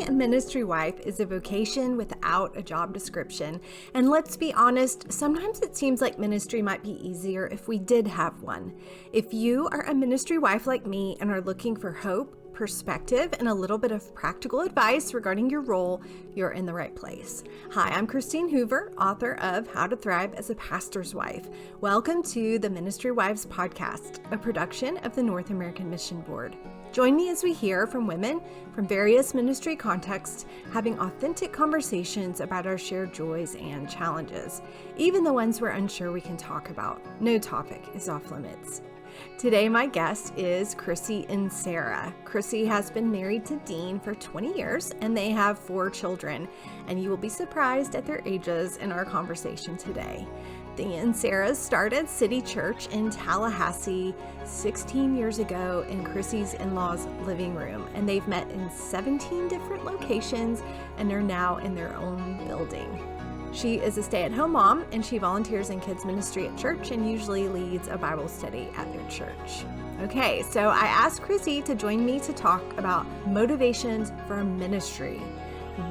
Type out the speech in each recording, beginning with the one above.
Being a ministry wife is a vocation without a job description. And let's be honest, sometimes it seems like ministry might be easier if we did have one. If you are a ministry wife like me and are looking for hope, perspective, and a little bit of practical advice regarding your role, you're in the right place. Hi, I'm Christine Hoover, author of How to Thrive as a Pastor's Wife. Welcome to the Ministry Wives Podcast, a production of the North American Mission Board. Join me as we hear from women from various ministry contexts, having authentic conversations about our shared joys and challenges, even the ones we're unsure we can talk about. No topic is off limits. Today, my guest is Krissie Inserra. Krissie has been married to Dean for 20 years, and they have 4 children, and you will be surprised at their ages in our conversation today. The Inserras started City Church in Tallahassee 16 years ago in Krissie's in-laws' living room, and they've met in 17 different locations and are now in their own building. She is a stay-at-home mom, and she volunteers in kids ministry at church and usually leads a Bible study at their church. Okay, so I asked Krissie to join me to talk about motivations for ministry.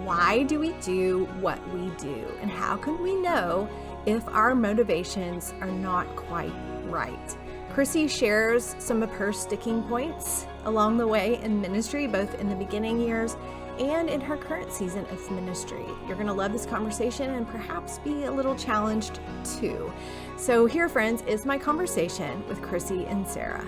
Why do we do what we do? And how can we know if our motivations are not quite right? Krissie shares some of her sticking points along the way in ministry, both in the beginning years and in her current season of ministry. You're going to love this conversation and perhaps be a little challenged too. So here, friends, is my conversation with Krissie Inserra.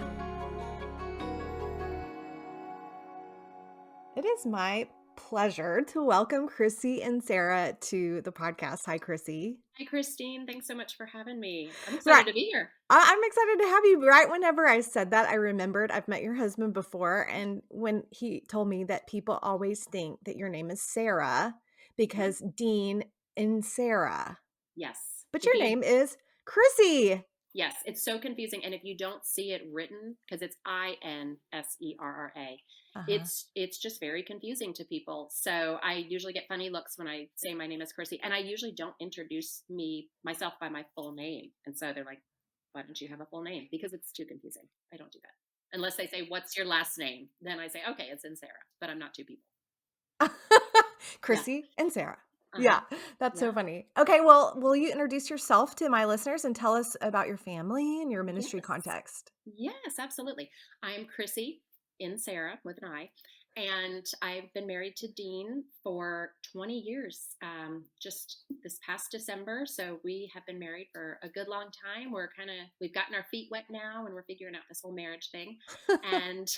It is my pleasure to welcome Krissie Inserra to the podcast. Hi, Krissie. Hi, Christine. Thanks so much for having me. I'm excited to be here. I'm excited to have you. Right whenever I said that, I remembered I've met your husband before. And when he told me that people always think that your name is Sarah because Dean Inserra, Yes. but your name is Krissie. Yes, it's so confusing. And if you don't see it written, because it's Inserra, it's just very confusing to people. So I usually get funny looks when I say my name is Krissie, and I usually don't introduce myself by my full name. And so they're like, why don't you have a full name? Because it's too confusing. I don't do that. Unless they say, what's your last name? Then I say, okay, it's Inserra, but I'm not two people. Krissie and Sarah. Uh-huh. Yeah, that's so funny. Okay, well, will you introduce yourself to my listeners and tell us about your family and your ministry context? Yes, absolutely. I'm Krissie Inserra with an I, and I've been married to Dean for 20 years, just this past December. So we have been married for a good long time. We've gotten our feet wet now, and we're figuring out this whole marriage thing. And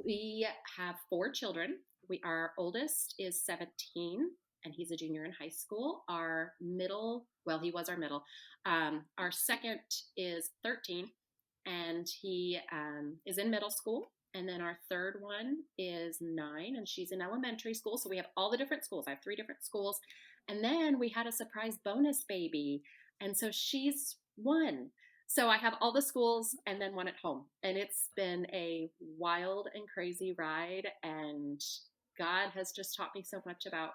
we have 4 children. Our oldest is 17, and he's a junior in high school. Our middle, well, he was our middle. Our second is 13, and he is in middle school. And then our third one is 9, and she's in elementary school. So we have all the different schools. I have 3 different schools. And then we had a surprise bonus baby. And so she's 1. So I have all the schools and then 1 at home. And it's been a wild and crazy ride. And God has just taught me so much about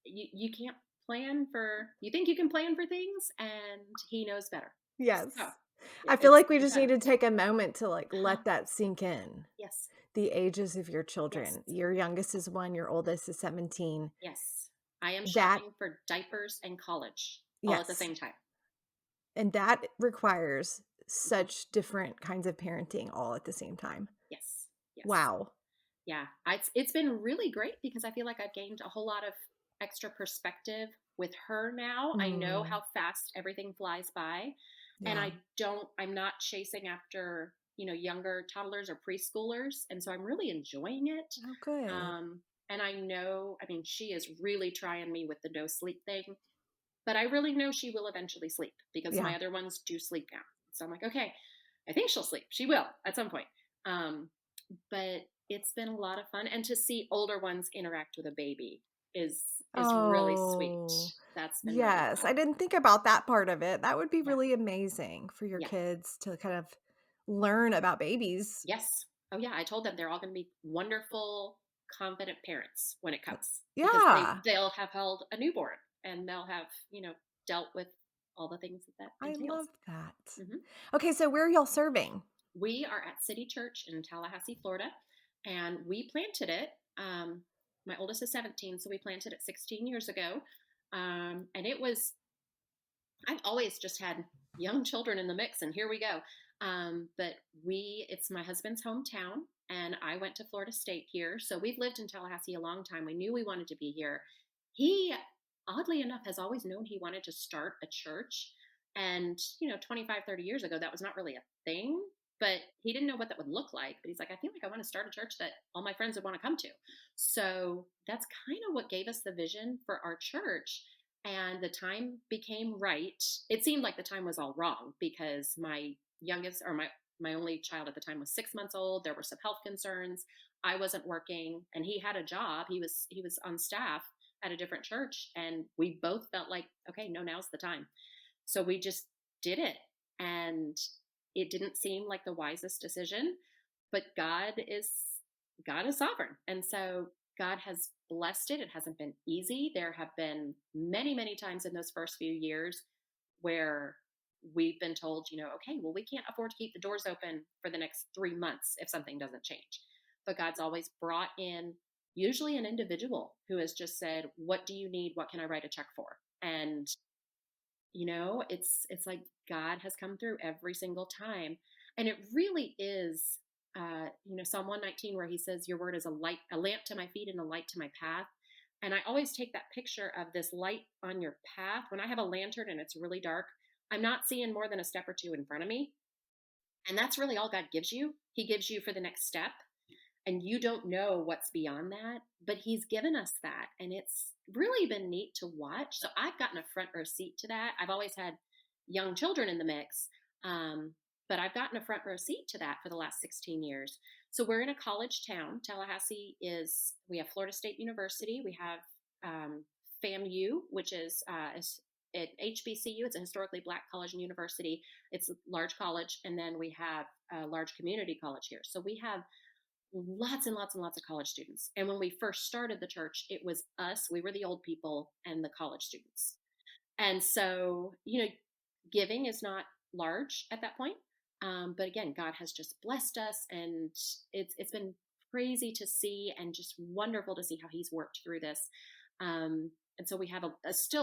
you can't plan you think you can plan for things, and he knows better. Yes. So, I feel like we just need to take a moment to let that sink in. Yes. The ages of your children. Yes. Your youngest is 1, your oldest is 17. Yes. I am shopping for diapers and college all at the same time. And that requires such different kinds of parenting all at the same time. Yes. Wow. Yeah. It's been really great because I feel like I've gained a whole lot of extra perspective with her now. I know how fast everything flies by. Yeah. And I'm not chasing after, younger toddlers or preschoolers. And so I'm really enjoying it. Oh, good. And I know, she is really trying me with the no sleep thing, but I really know she will eventually sleep because my other ones do sleep now. So I'm like, okay, I think she'll sleep. She will at some point. But it's been a lot of fun. And to see older ones interact with a baby is really sweet. That's been really fun. I didn't think about that part of it. That would be really amazing for your kids to kind of learn about babies. Yes. Oh yeah. I told them they're all going to be wonderful, confident parents when it comes. Yeah. Because they'll have held a newborn and they'll have, dealt with all the things that entails. I love that. Mm-hmm. Okay. So where are y'all serving? We are at City Church in Tallahassee, Florida. and we planted it. My oldest is 17, so we planted it 16 years ago. And I've always just had young children in the mix, and here we go. But it's my husband's hometown, and I went to Florida State here. So we've lived in Tallahassee a long time. We knew we wanted to be here. He, oddly enough, has always known he wanted to start a church. And, 25, 30 years ago, that was not really a thing, but he didn't know what that would look like. But he's like, I feel like I want to start a church that all my friends would want to come to. So that's kind of what gave us the vision for our church, and the time became right. It seemed like the time was all wrong because my youngest, or my only child at the time, was 6 months old. There were some health concerns. I wasn't working, and he had a job. He was on staff at a different church, and we both felt like, okay, no, now's the time. So we just did it, and it didn't seem like the wisest decision, but God is sovereign. And so God has blessed it. It hasn't been easy. There have been many, many times in those first few years where we've been told, okay, well, we can't afford to keep the doors open for the next 3 months if something doesn't change. But God's always brought in usually an individual who has just said, what do you need? What can I write a check for? And it's like God has come through every single time. And it really is, Psalm 119, where he says, your word is a lamp to my feet and a light to my path. And I always take that picture of this light on your path. When I have a lantern and it's really dark, I'm not seeing more than a step or two in front of me. And that's really all God gives you. He gives you for the next step, and you don't know what's beyond that, but he's given us that, and it's really been neat to watch. So I've gotten a front row seat to that. I've always had young children in the mix, but I've gotten a front row seat to that for the last 16 years. So we're in a college town. We have Florida State University. We have FAMU, which is at HBCU. It's a historically Black college and university. It's a large college, and then we have a large community college here. So we have lots and lots and lots of college students. And when we first started the church, it was us. We were the old people and the college students. And so, giving is not large at that point. But again, God has just blessed us, and it's been crazy to see, and just wonderful to see how he's worked through this. And so we have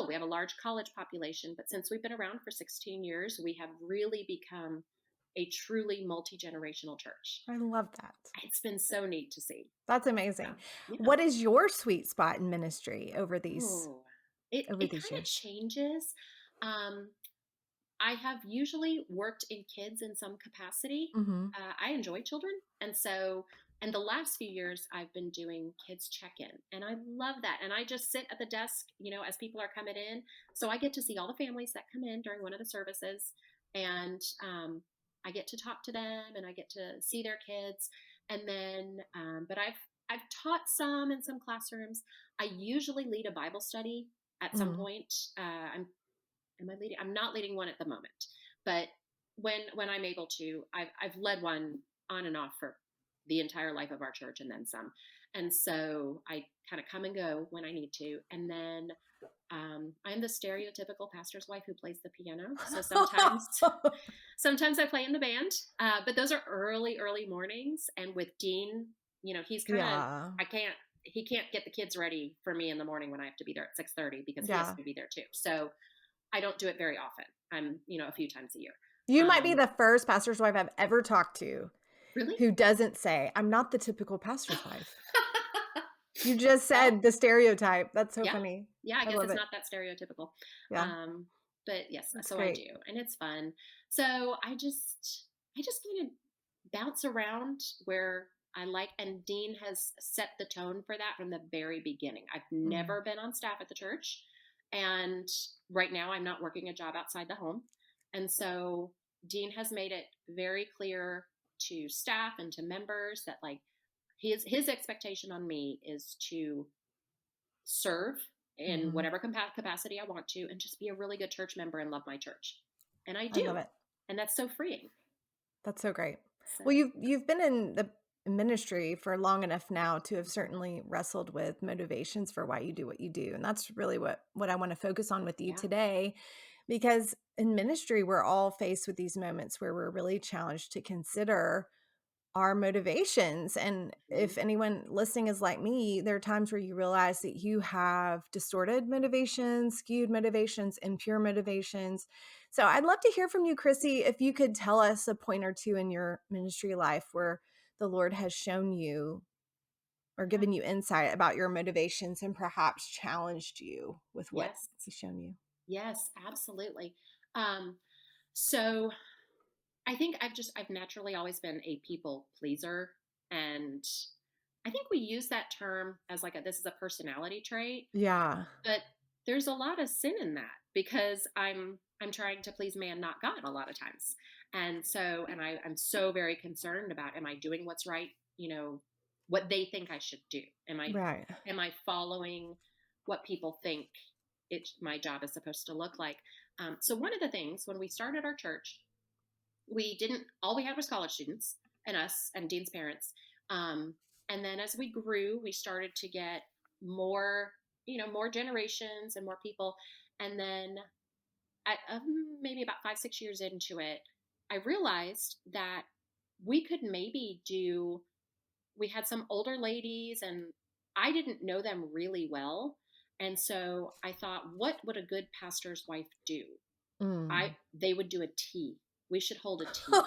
we have a large college population, but since we've been around for 16 years, we have really become a truly multi-generational church. I love that. It's been so neat to see. That's amazing. Yeah. What is your sweet spot in ministry over these It over kind these of years? changes. I have usually worked in kids in some capacity. Mhm. I enjoy children, and the last few years I've been doing kids check-in, and I love that. And I just sit at the desk, as people are coming in, so I get to see all the families that come in during one of the services, and I get to talk to them, and I get to see their kids, and then, but I've taught some in some classrooms. I usually lead a Bible study at some Mhm. point. Am I leading? I'm not leading one at the moment, but when I'm able to, I've led one on and off for the entire life of our church and then some. And so I kind of come and go when I need to. And then I'm the stereotypical pastor's wife who plays the piano. So sometimes I play in the band, but those are early mornings. And with Dean, he's kind of, Yeah. he can't get the kids ready for me in the morning when I have to be there at 6:30 because he has Yeah. to be there too. So I don't do it very often. I'm, a few times a year. You might be Um, the first pastor's wife I've ever talked to really? who doesn't say, "I'm not the typical pastor's wife." You just said the stereotype. That's so Yeah. funny. Yeah, I I guess love it's it. not that stereotypical. Yeah, But yes, that's so I great. do, and it's fun. So I just kind of bounce around where I like, and Dean has set the tone for that from the very beginning. I've Mm. never been on staff at the church, and right now I'm not working a job outside the home. And so Dean has made it very clear to staff and to members that, like, his expectation on me is to serve in Mhm. whatever capacity I want to, and just be a really good church member and love my church. And I I love do. it. And that's so freeing. That's so great. Well, So, you've been in the ministry for long enough now to have certainly wrestled with motivations for why you do what you do, and that's really what I want to focus on with you yeah. today, because in ministry we're all faced with these moments where we're really challenged to consider our motivations. And Mhm. if anyone listening is like me, there are times where you realize that you have distorted motivations, skewed motivations, impure motivations. So I'd love to hear from you, Krissie, if you could tell us a point or two in your ministry life where the Lord has shown you or Yeah. given you insight about your motivations and perhaps challenged you with what Yes. He's shown you. Yes, absolutely. Um, so I think I've naturally always been a people pleaser, and I think we use that term as like a this is a personality trait, Yeah. but there's a lot of sin in that because I'm trying to please man, not God, a lot of times. And so, I'm so very concerned about, am I doing what's right? What they think I should do. Right. Am I following what people think my job is supposed to look like? So one of the things when we started our church, we didn't, all we had was college students and us and Dean's parents. Um, and then as we grew, we started to get more, more generations and more people. And then at maybe about 5, 6 years into it, I realized that we could maybe we had some older ladies and I didn't know them really well. And so I thought, what would a good pastor's wife do? Mm. They would do a tea. We should hold a tea.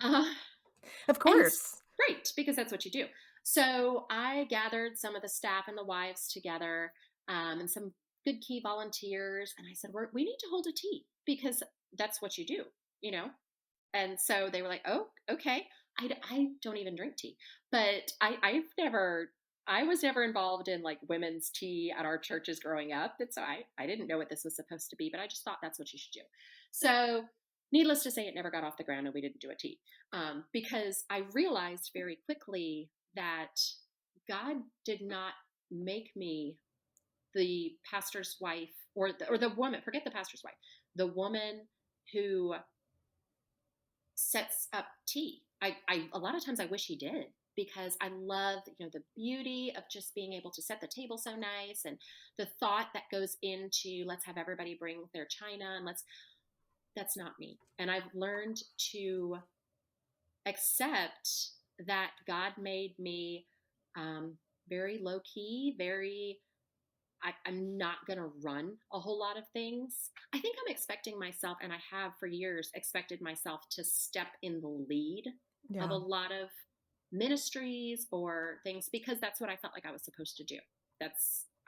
Uh, Of and course. great, because that's what you do. So I gathered some of the staff and the wives together, and some good key volunteers. And I said, we need to hold a tea because that's what you do, you know? And so they were like, "Oh, okay." I don't even drink tea, but I was never involved in like women's tea at our churches growing up. And so I didn't know what this was supposed to be, but I just thought that's what you should do. So needless to say, it never got off the ground and we didn't do a tea, because I realized very quickly that God did not make me the pastor's wife or the woman, forget the pastor's wife, the woman who sets up tea. I a lot of times I wish he did because I love, the beauty of just being able to set the table so nice and the thought that goes into let's have everybody bring their china and let's that's not me. And I've learned to accept that God made me very low key, very I'm not going to run a whole lot of things. I think I'm expecting myself, and I have for years expected myself to step in the lead of a Yeah. lot of ministries or things because that's what I felt like I was supposed to do.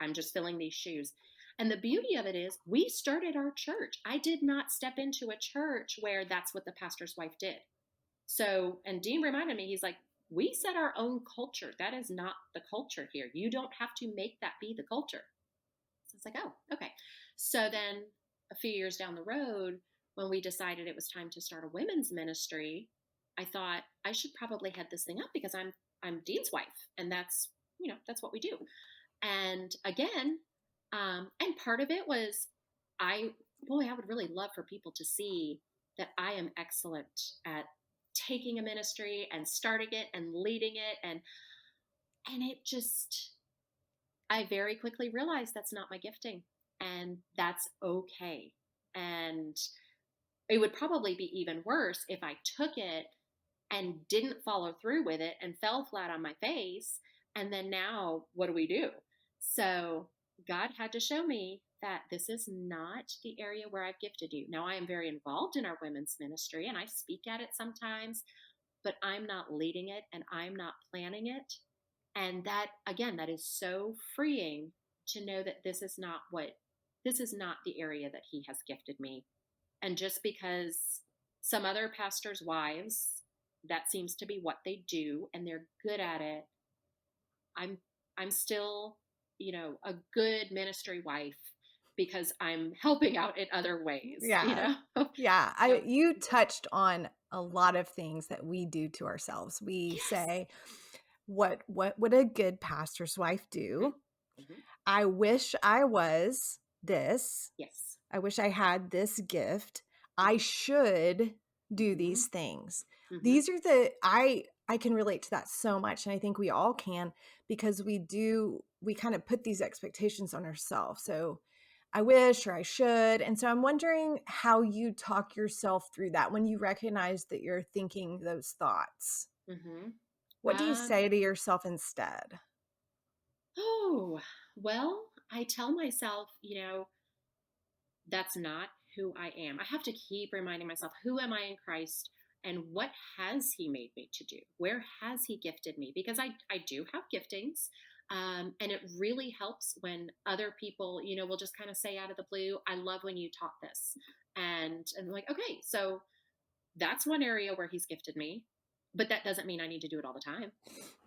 I'm just filling these shoes. And the beauty of it is, we started our church. I did not step into a church where that's what the pastor's wife did. So, and Dean reminded me, he's like, we set our own culture. That is not the culture here. You don't have to make that be the culture. So it's like, oh, okay. So then a few years down the road, when we decided it was time to start a women's ministry, I thought I should probably head this thing up because I'm Dean's wife, and that's what we do. And again, and part of it was I I would really love for people to see that I am excellent at taking a ministry and starting it and leading it and it just I very quickly realized that's not my gifting and that's okay. And it would probably be even worse if I took it and didn't follow through with it and fell flat on my face. And then now, what do we do? So, God had to show me that this is not the area where I've gifted you. Now, I am very involved in our women's ministry and I speak at it sometimes, but I'm not leading it and I'm not planning it. And that, again, that is so freeing to know that this is not the area that He has gifted me. And just because some other pastors' wives, that seems to be what they do and they're good at it, I'm I'm still, a good ministry wife because I'm helping out in other ways. Yeah. Yeah. I So you touched on a lot of things that we do to ourselves. We yes. say, what would a good pastor's wife Hmm. do? Hmm. I wish I was this. Yes. I wish I had this gift. I Hmm. should do Hmm. these things. Hmm. These are I can relate to that so much and I think we all can because we kind of put these expectations on ourselves. So I wish or I should. And so I'm wondering how you talk yourself through that when you recognize that you're thinking those thoughts. Mm-hmm. What do you Um, say to yourself instead? oh, well, I tell myself, that's not who I am. I have to keep reminding myself, who am I in Christ and what has he made me to do? Where has he gifted me? Because I do have giftings. And it really helps when other people, will just kind of say out of the blue, I love when you taught this. And like, okay, so that's one area where he's gifted me. But that doesn't mean I need to do it all the time,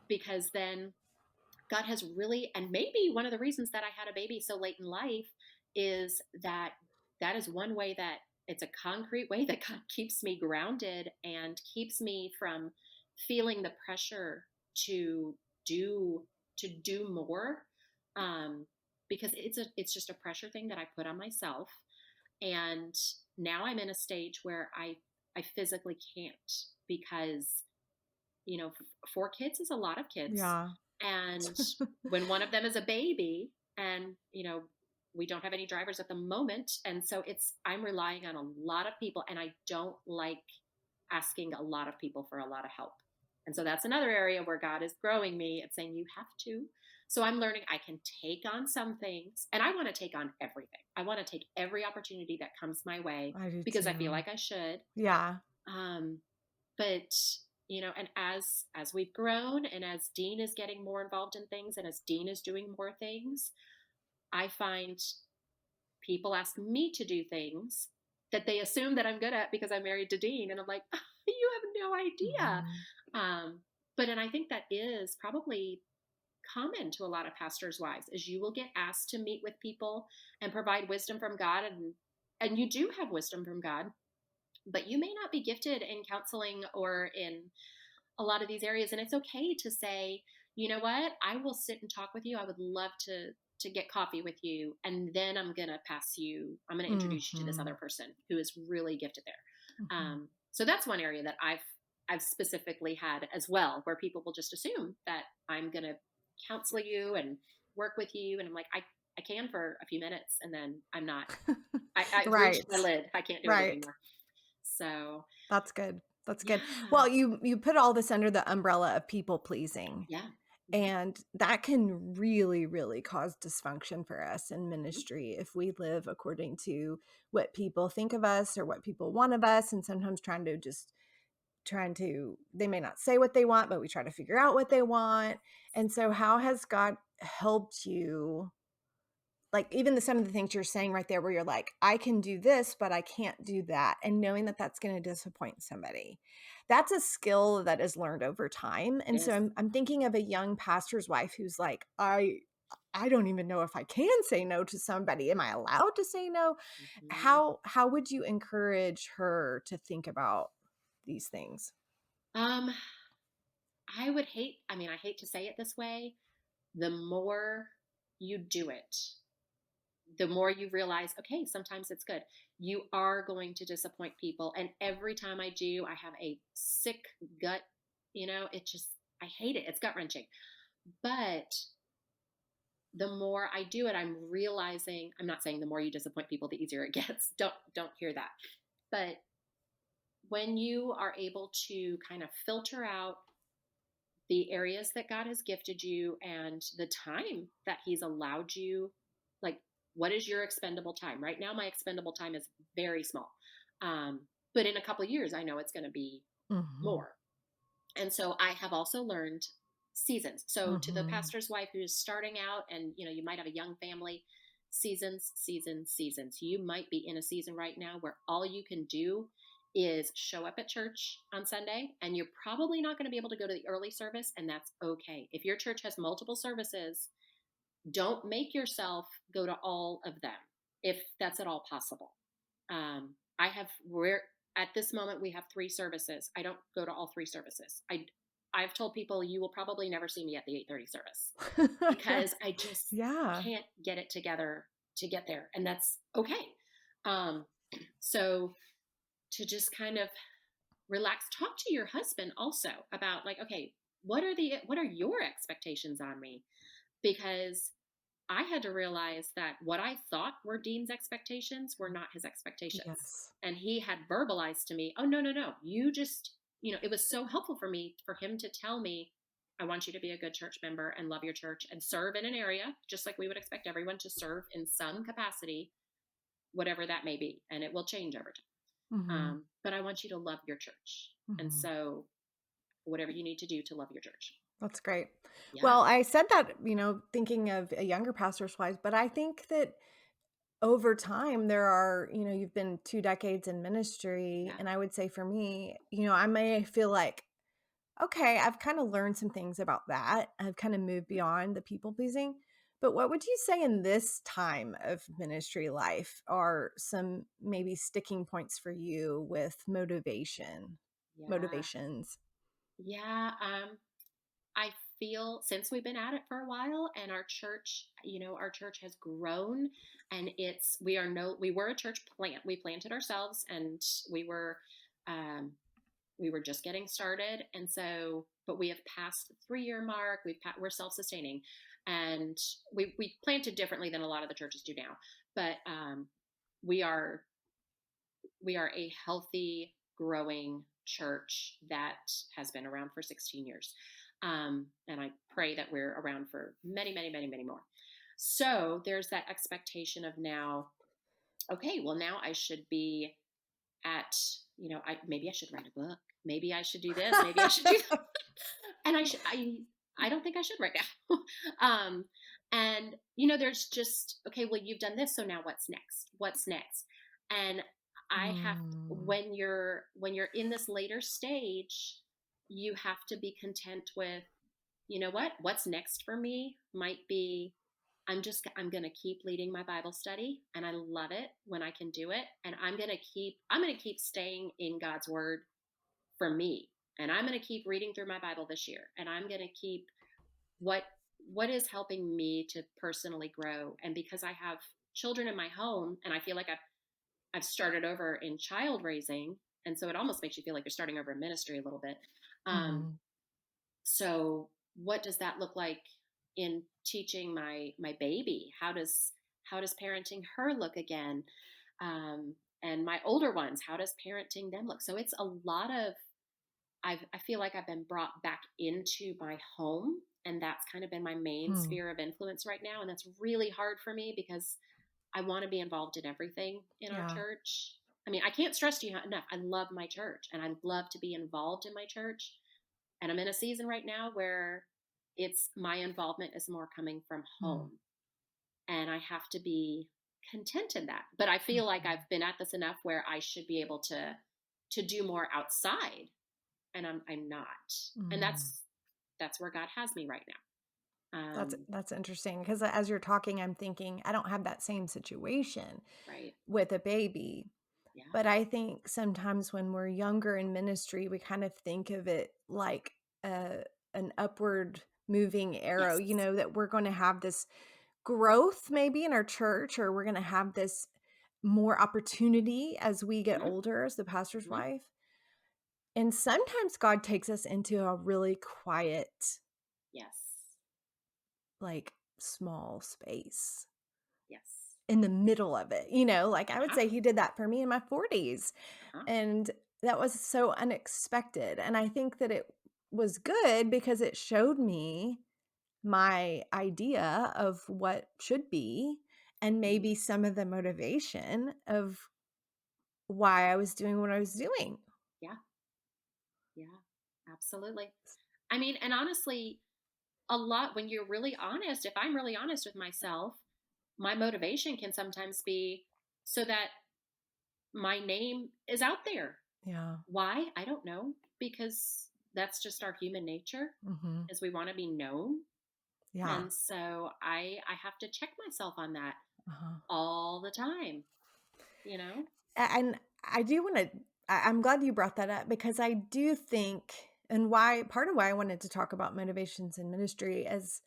because then God has really, and maybe one of the reasons that I had a baby so late in life is that that is one way that it's a concrete way that God keeps me grounded and keeps me from feeling the pressure to do more. Um, because it's just a pressure thing that I put on myself. And now I'm in a stage where I physically can't, because 4 kids is a lot of kids. Yeah. And when one of them is a baby, and, we don't have any drivers at the moment. And so I'm relying on a lot of people, and I don't like asking a lot of people for a lot of help. And so that's another area where God is growing me and saying, you have to. So I'm learning I can take on some things, and I want to take on everything. I want to take every opportunity that comes my way I do because I feel too. like I should. Yeah. Um, but and as we've grown, and as Dean is getting more involved in things, and as Dean is doing more things, I find people ask me to do things that they assume that I'm good at because I'm married to Dean, and I'm like, you have no idea. Mhm. And I think that is probably common to a lot of pastors' wives, is you will get asked to meet with people and provide wisdom from God, and you do have wisdom from God, but you may not be gifted in counseling or in a lot of these areas. And it's okay to say, you know what, I will sit and talk with you. I would love to get coffee with you, and then I'm going to introduce you to this other Mhm. person who is really gifted there. Mhm. So that's one area that I've specifically had as well, where people will just assume that I'm going to counsel you and work with you, and I'm like, I can for a few minutes, and then I'm not. I've reached Right. my lid. I can't do it Right. anymore. So That's good. That's good. yeah, Well, you put all this under the umbrella of people pleasing, yeah. Mhm. and that can really, really cause dysfunction for us in Mhm. ministry if we live according to what people think of us or what people want of us, and sometimes trying to they may not say what they want, but we try to figure out what they want. And so how has God helped you, like even some of the things you're saying right there where you're like, I can do this but I can't do that, and knowing that that's going to disappoint somebody, that's a skill that is learned over time. And so Yes. I'm thinking of a young pastor's wife who's like, I don't even know if I can say no to somebody. Am I allowed to say no? Mhm. How would you encourage her to think about these things? Um, I hate to say it this way. The more you do it, the more you realize, okay, sometimes it's good. You are going to disappoint people. And every time I do, I have a sick gut. I hate it. It's gut wrenching. But the more I do it, I'm realizing, I'm not saying the more you disappoint people, the easier it gets. Don't hear that. But when you are able to kind of filter out the areas that God has gifted you and the time that He's allowed you, like, what is your expendable time? Right now, my expendable time is very small. But in a couple of years, I know it's going to be Mhm. more. And so I have also learned seasons. So to the Mhm. pastor's wife who's starting out, and you might have a young family, seasons, seasons, seasons. You might be in a season right now where all you can do is show up at church on Sunday, and you're probably not going to be able to go to the early service, and that's okay. If your church has multiple services, don't make yourself go to all of them if that's at all possible. We're at this moment we have 3 services. I don't go to all 3 services. I've told people you will probably never see me at the 8:30 service, because I just Yeah. can't get it together to get there, and that's okay. Um, so to just kind of relax, talk to your husband also about, like, okay, what are your expectations on me? Because I had to realize that what I thought were Dean's expectations were not his expectations. Yes. And he had verbalized to me, oh, no, no, no. You just it was so helpful for me for him to tell me, I want you to be a good church member and love your church and serve in an area, just like we would expect everyone to serve in some capacity, whatever that may be. And it will change over time. Hmm. But I want you to love your church. And Hmm. so, whatever you need to do to love your church. That's great. Yeah. Well, I said that, thinking of a younger pastor's wife, but I think that over time there are, you've been 2 decades in ministry. Yeah. And I would say for me, I may feel like, okay, I've kind of learned some things about that. I've kind of moved beyond the people pleasing. But what would you say in this time of ministry life are some maybe sticking points for you with Yeah. motivations? Yeah. I feel since we've been at it for a while and our church has grown, and we were a church plant. We planted ourselves, and we were um we were just getting started. And so, but we have passed the 3-year mark. We're self-sustaining, and we planted differently than a lot of the churches do now. But we are we are a healthy, growing church that has been around for 16 years. And I pray that we're around for many, many, many, many more. So there's that expectation of now, okay, well, now I should be at, maybe I should write a book. Maybe I should do this. Maybe I should do that. And I don't think I should right now. And there's just, okay, well, you've done this, so now what's next? What's next? And I have Mm, when you're in this later stage, you have to be content with, what's next for me might be, I'm going to keep leading my Bible study, and I love it when I can do it, and I'm going to keep staying in God's word for me. And I'm going to keep reading through my Bible this year, and I'm going to keep what what is helping me to personally grow. And because I have children in my home, and I feel like I've started over in child raising, and so it almost makes you feel like you're starting over in ministry a little bit. Um, mhm, so what does that look like in teaching my baby? How does parenting her look again? And my older ones, how does parenting them look? So it's a lot of I feel like I've been brought back into my home, and that's kind of been my main hmm, sphere of influence right now. And that's really hard for me because I want to be involved in everything in our yeah. church. I mean, I can't stress to you enough. I love my church, and I love to be involved in my church. And I'm in a season right now where it's my involvement is more coming from Mm, home, and I have to be content in that. But I feel like mhm, I've been at this enough where I should be able to do more outside, and I'm not. And mm. that's where God has me right now. That's interesting because as you're talking, I'm thinking I don't have that same situation Right. with a baby. Yeah. But I think sometimes when we're younger in ministry, we kind of think of it like a, an upward moving arrow, Yes. that we're going to have this growth maybe in our church, or we're going to have this more opportunity as we get Hmm. older as the pastor's Hmm. wife. And sometimes God takes us into a really quiet, Yes. like small space Yes. in the middle of it. Like I would Uh-huh. say he did that for me in my 40s. Uh-huh. And that was so unexpected. And I think that it was good because it showed me my idea of what should be and Mhm. maybe some of the motivation of why I was doing what I was doing. Yeah. Yeah. Absolutely. I mean, and honestly, a lot when you're really honest, if I'm really honest with myself, my motivation can sometimes be so that my name is out there. Yeah. Why? I don't know. Because that's just our human nature, Mhm. is we want to be known. Yeah. And so I have to check myself on that Uh-huh. all the time, you know? And I do wanna I'm glad you brought that up because I do think and why part of why I wanted to talk about motivations in ministry is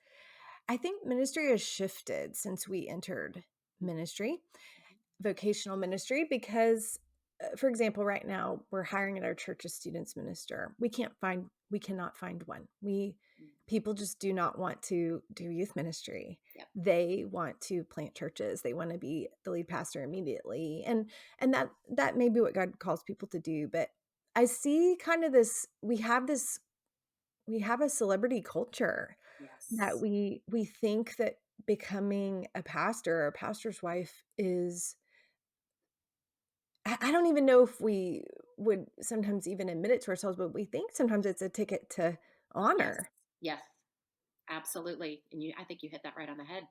I think ministry has shifted since we entered Mhm. ministry, vocational ministry, because, for example, right now we're hiring at our church a students minister. We cannot find one. Mhm. People just do not want to do youth ministry. Yep. They want to plant churches. They want to be the lead pastor immediately, and that may be what God calls people to do, but I see kind of this we have a celebrity culture that Yes. we think that becoming a pastor or a pastor's wife is I don't even know if we would sometimes even admit it to ourselves, but we think sometimes it's a ticket to Yes. honor. Yes. Absolutely. And I think you hit that right on the head.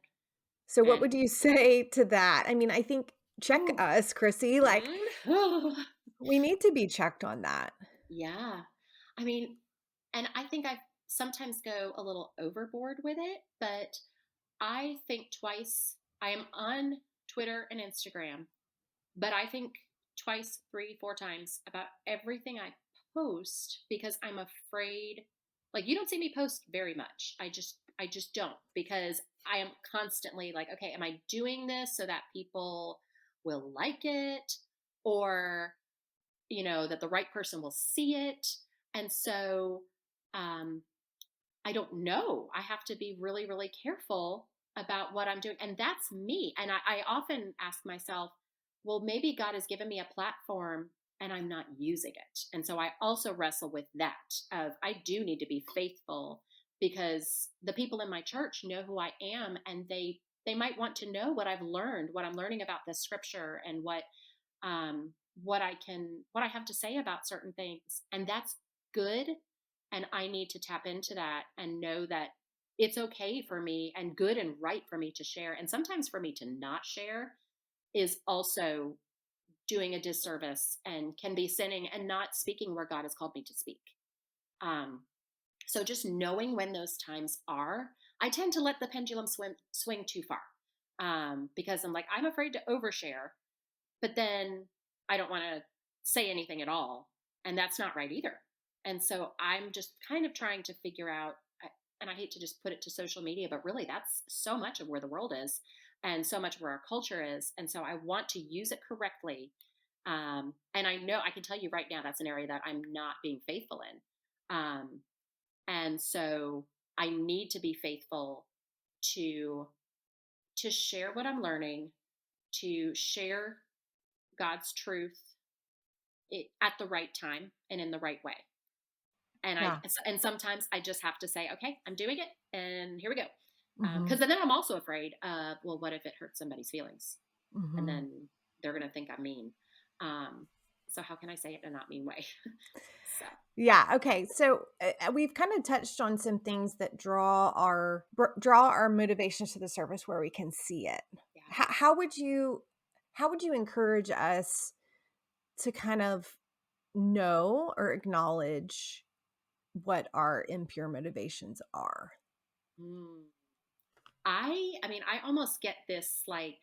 So what would And you say to that? I mean, I think check oh, us, Chrissy, like, oh, we need to be checked on that. yeah. I mean, and I think I sometimes go a little overboard with it, but I think twice. I am on Twitter and Instagram, but I think twice, three, four times about everything I post because I'm afraid. Like you don't see me post very much. I just don't because I am constantly like, okay, am I doing this so that people will like it or that the right person will see it? And so um I don't know. I have to be really, really careful about what I'm doing. And that's me. And I often ask myself, well, maybe God has given me a platform and I'm not using it. And so I also wrestle with that of I do need to be faithful because the people in my church know who I am and they might want to know what I've learned, what I'm learning about this scripture and what I have to say about certain things. And that's good. And I need to tap into that and know that it's okay for me and good and right for me to share. And sometimes for me to not share is also doing a disservice and can be sinning and not speaking where God has called me to speak. Um, so just knowing when those times are, I tend to let the pendulum swing too far because I'm like, I'm afraid to overshare but then I don't want to say anything at all. And that's not right either. And so I'm just kind of trying to figure out, and I hate to just put it to social media, but really that's so much of where the world is and so much where our culture is. And so I want to use it correctly. And I know I can tell you right now that's an area that I'm not being faithful in. And so I need to be faithful to share what I'm learning, to share God's truth at the right time and in the right way. Yeah. And sometimes I just have to say, okay, I'm doing it, and here we go. Mhm. Because then I'm also afraid of, well, what if it hurts somebody's feelings, and Mhm. then they're going to think I'm mean. Um, so how can I say it in a not mean way? So Yeah, okay, so, we've kinda touched on some things that draw our motivations to the surface where we can see it. yeah. How would you encourage us to kind of know or acknowledge what our impure motivations are? Mm. I mean, I almost get this like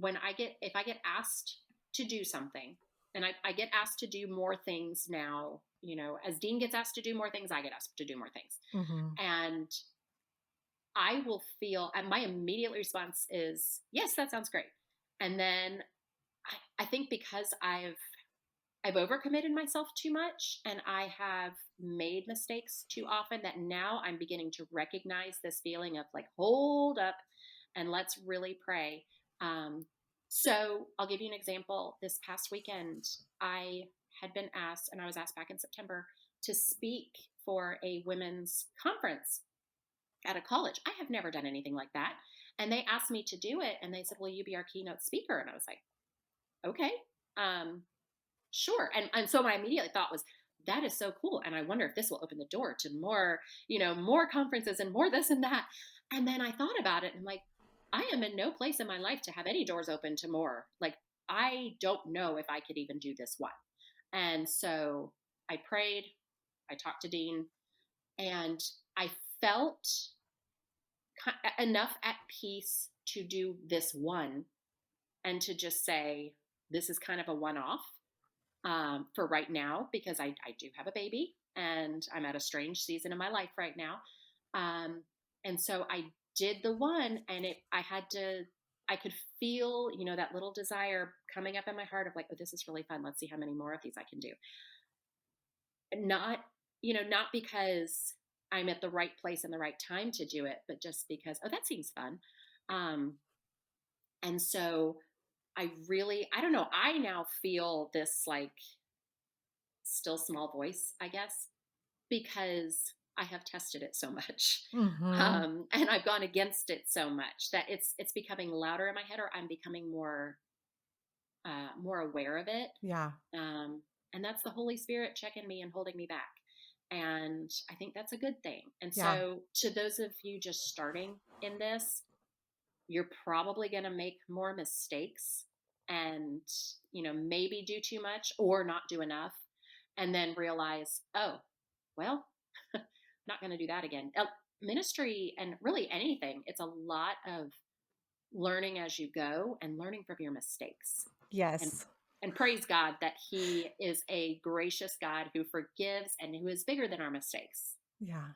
if I get asked to do something, and I get asked to do more things now, as Dean gets asked to do more things, I get asked to do more things. Mhm. And I will feel, and my immediate response is, yes, that sounds great. And then I think because I've overcommitted myself too much and I have made mistakes too often that now I'm beginning to recognize this feeling of like, hold up and let's really pray. Um, so I'll give you an example. This past weekend, I had been asked, and I was asked back in September to speak for a women's conference at a college. I have never done anything like that. And they asked me to do it and they said, will you be our keynote speaker? And I was like, okay. Um, Sure. And so my immediate thought was, that is so cool. And I wonder if this will open the door to more, more conferences and more this and that. And then I thought about it and I'm like, I am in no place in my life to have any doors open to more. Like, I don't know if I could even do this one. And so I prayed, I talked to Dean, and I felt enough at peace to do this one and to just say, this is kind of a one off for right now because I do have a baby and I'm at a strange season in my life right now. Um, and so I did the one and I could feel, that little desire coming up in my heart of like, oh, this is really fun. Let's see how many more of these I can do. Not, not because I'm at the right place and the right time to do it, but just because, oh, that seems fun. Um, and so I don't know, I now feel this like still small voice, I guess, because I have tested it so much. Mm-hmm. And I've gone against it so much that it's becoming louder in my head, or I'm becoming more aware of it. Yeah. Um, and that's the Holy Spirit checking me and holding me back. And I think that's a good thing. And Yeah. so, to those of you just starting in this, you're probably going to make more mistakes and, maybe do too much or not do enough. And then realize, oh, well, I'm not going to do that again. Ministry and really anything, it's a lot of learning as you go and learning from your mistakes. And Yes. and praise God that He is a gracious God who forgives and who is bigger than our mistakes. Yeah.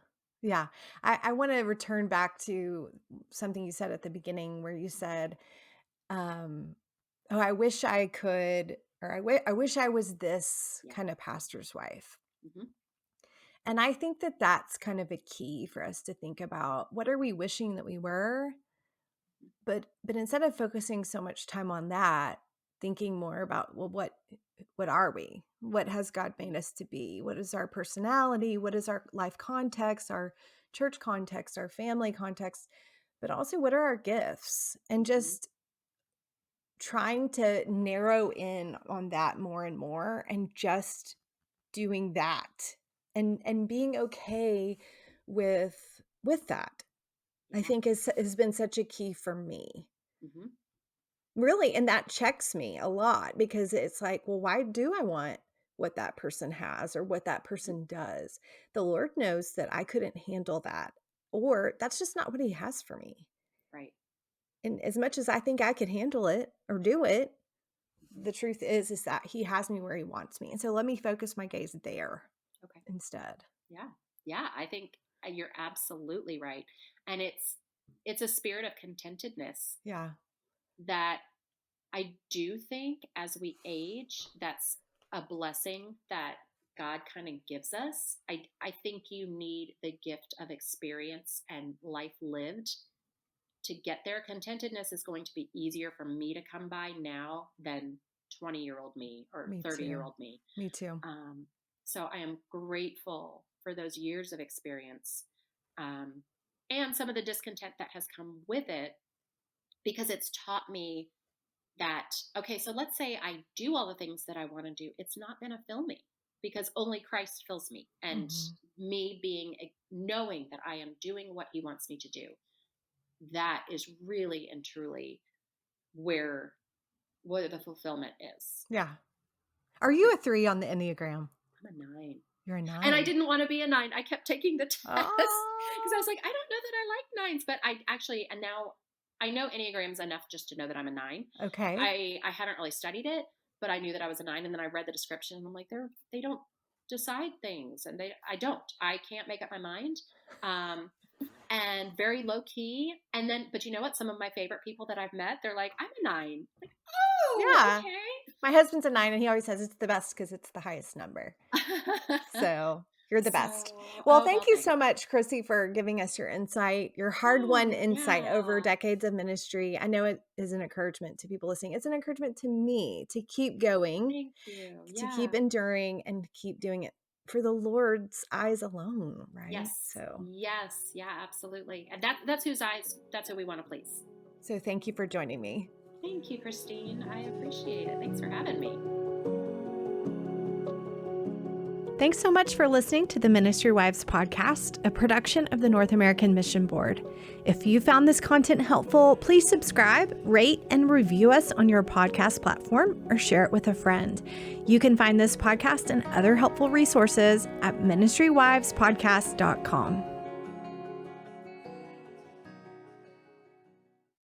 Yeah. I want to return back to something you said at the beginning where you said, um, oh, I wish I could, or I wish I was this Yeah. kind of pastor's wife. Hmm. And I think that that's kind of a key for us to think about. What are we wishing that we were? But instead of focusing so much time on that, thinking more about, well, what are we? What has God made us to be? What is our personality? What is our life context, our church context, our family context? But also, what are our gifts? And Hmm. just trying to narrow in on that more and more, and just doing that, and being okay with that, I Yeah. think has been such a key for me. Hmm. Really, and that checks me a lot, because it's like, well, why do I want what that person has or what that Hmm. person does? The Lord knows that I couldn't handle that, or that's just not what He has for me. Right. And as much as I think I could handle it or do it, Hmm. the truth is that He has me where He wants me. And so let me focus my gaze there Okay. instead. Yeah. Yeah. I think you're absolutely right. And it's a spirit of contentedness Yeah. that I do think as we age, that's a blessing that God kind of gives us. I think you need the gift of experience and life lived to get there. Contentedness is going to be easier for me to come by now than 20-year-old me or Me 30-year too. old me. Me too. Um, so I am grateful for those years of experience, um, and some of the discontent that has come with it, because it's taught me that, okay, so let's say I do all the things that I want to do, it's not going to fill me, because only Christ fills me. And Hmm. me knowing that I am doing what He wants me to do, that is really and truly where the fulfillment is. Yeah. Are you a 3 on the Enneagram? I'm a 9. You're a And I 9. didn't want to be a 9. I kept taking the test because I Oh, was like, I don't know that I like 9s, but I actually, and now I know Enneagrams enough just to know that I'm a 9. okay. I haven't really studied it, but I knew that I was a 9, and then I read the description and I'm like, they don't decide things, and I can't make up my mind. Um, and very low key. And then, but you know what? Some of my favorite people that I've met, they're like, I'm a 9. Like, oh, Yeah. My husband's a 9, and he always says it's the best because it's the highest number. okay. So you're the So, best. Well, oh, thank well, you thanks. so much, Chrissy, for giving us your insight, your hard-won Oh, insight over yeah. decades of ministry. I know it is an encouragement to people listening. It's an encouragement to me to keep going, Thank you. to Yeah. keep enduring, and keep doing it for the Lord's eyes alone, right? Yes. So, Yes. Yeah, absolutely. And that's who we want to please. so thank you for joining me. Thank you, Christine. I appreciate it. Thanks for having me. Thanks so much for listening to the Ministry Wives podcast, a production of the North American Mission Board. If you found this content helpful, please subscribe, rate, and review us on your podcast platform, or share it with a friend. You can find this podcast and other helpful resources at ministrywivespodcast.com.